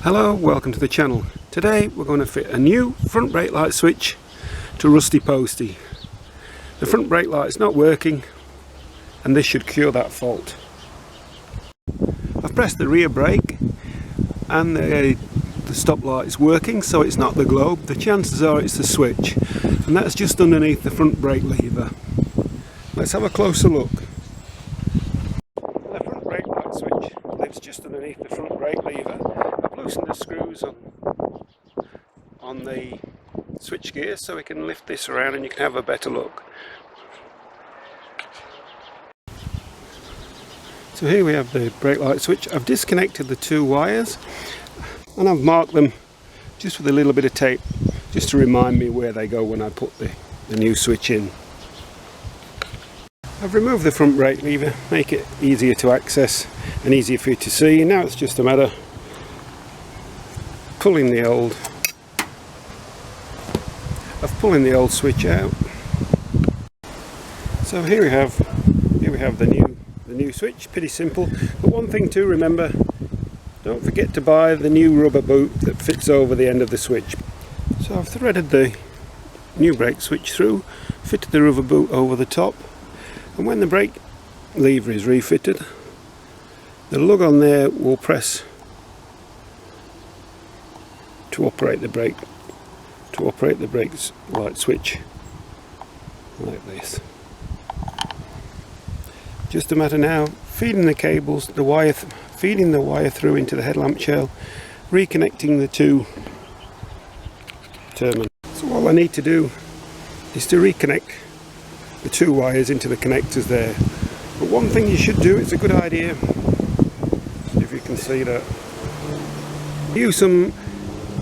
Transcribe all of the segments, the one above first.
Hello, welcome to the channel. Today we're going to fit a new front brake light switch to Rusty Posty. The front brake light is not working and this should cure that fault. I've pressed the rear brake and the stop light is working, so it's not the globe. The chances are it's the switch, and that's just underneath the front brake lever. Let's have a closer look. The front brake light switch lives just underneath the front brake lever. I've loosened the screws on the switch gear so we can lift this around and you can have a better look. So here we have the brake light switch. I've disconnected the two wires and I've marked them just with a little bit of tape just to remind me where they go when I put the new switch in. I've removed the front brake lever, make it easier to access and easier for you to see. Now it's just a matter of pulling the old switch out. So here we have the new switch. Pretty simple, but one thing to remember, don't forget to buy the new rubber boot that fits over the end of the switch. So I've threaded the new brake switch through, fitted the rubber boot over the top, and when the brake lever is refitted, the lug on there will press to operate the brake light switch like this. Just a matter now feeding the cables, feeding the wire through into the headlamp shell, reconnecting the two terminals. So all I need to do is to reconnect the two wires into the connectors there. But one thing you should do, it's a good idea, if you can see that, use some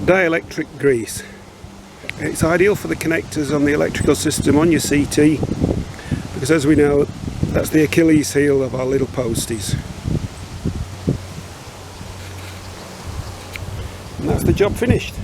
dielectric grease. It's ideal for the connectors on the electrical system on your CT, because as we know, that's the Achilles heel of our little posties. And that's the job finished.